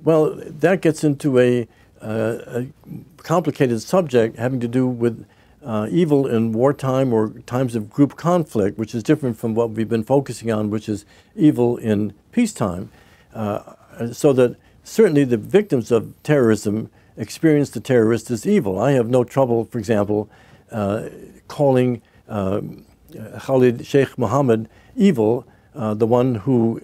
Well, that gets into a complicated subject having to do with evil in wartime or times of group conflict, which is different from what we've been focusing on, which is evil in peacetime. So that certainly the victims of terrorism experience the terrorist as evil. I have no trouble, for example, calling Khalid Sheikh Mohammed evil, the one who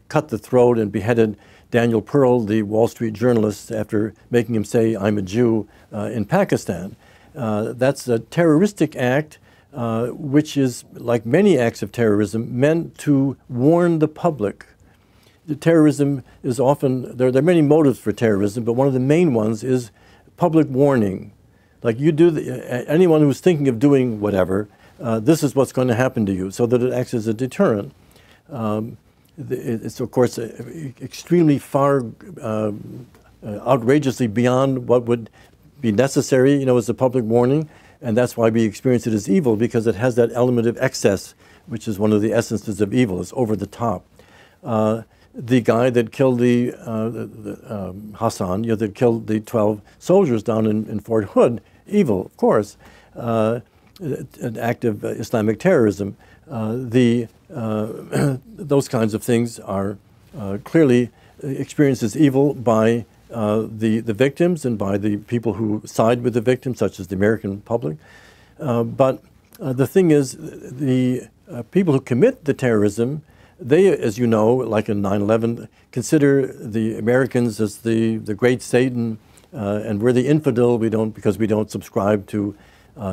cut the throat and beheaded Daniel Pearl, the Wall Street journalist, after making him say, "I'm a Jew," in Pakistan. That's a terroristic act, which is, like many acts of terrorism, meant to warn the public. The terrorism is often, there are many motives for terrorism, but one of the main ones is public warning. Like you do, anyone who's thinking of doing whatever, this is what's going to happen to you, so that it acts as a deterrent. It's, of course, extremely far, outrageously beyond what would be necessary, you know, as a public warning, and that's why we experience it as evil, because it has that element of excess, which is one of the essences of evil. It's over the top. The guy that killed Hassan, you know, that killed the 12 soldiers down in Fort Hood, evil, of course, an act of Islamic terrorism. Those kinds of things are clearly experienced as evil by the victims and by the people who side with the victims, such as the American public. But the thing is, the people who commit the terrorism, they, as you know, like in 9/11, consider the Americans as the great Satan, and we're the infidel. Because we don't subscribe to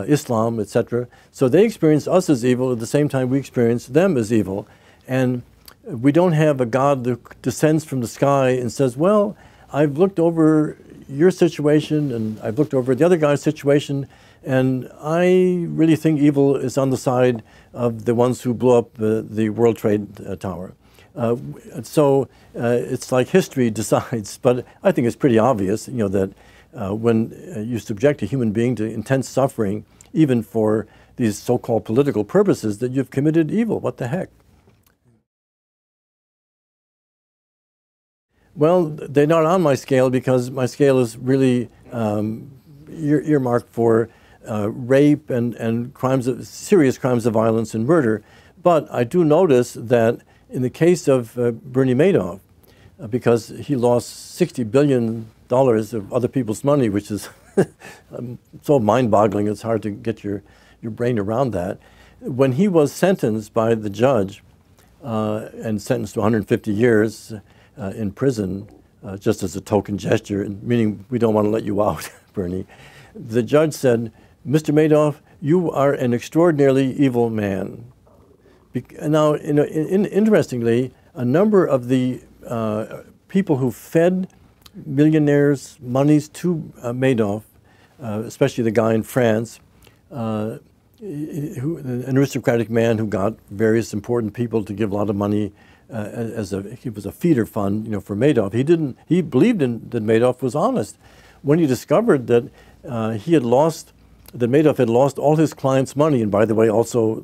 Islam, etc. So they experience us as evil at the same time we experience them as evil. And we don't have a God that descends from the sky and says, well, I've looked over your situation and I've looked over the other guy's situation, and I really think evil is on the side of the ones who blew up the World Trade Tower. So it's like history decides, but I think it's pretty obvious, you know, that when you subject a human being to intense suffering, even for these so-called political purposes, that you've committed evil. What the heck? Well, they're not on my scale because my scale is really earmarked for rape and serious crimes of violence and murder. But I do notice that in the case of Bernie Madoff, because he lost $60 billion of other people's money, which is so mind-boggling, it's hard to get your brain around that. When he was sentenced by the judge and sentenced to 150 years in prison, just as a token gesture, meaning we don't want to let you out, Bernie, the judge said, "Mr. Madoff, you are an extraordinarily evil man." Now, interestingly, a number of the people who fed millionaires' monies to Madoff, especially the guy in France, an aristocratic man who got various important people to give a lot of money he was a feeder fund, you know, for Madoff. He believed that Madoff was honest. When he discovered that Madoff had lost all his clients' money, and by the way, also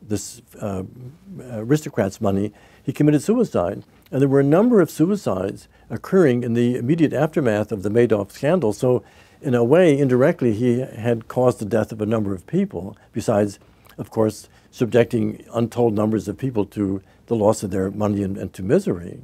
this aristocrat's money, he committed suicide. And there were a number of suicides occurring in the immediate aftermath of the Madoff scandal. So in a way, indirectly, he had caused the death of a number of people, besides, of course, subjecting untold numbers of people to the loss of their money and to misery.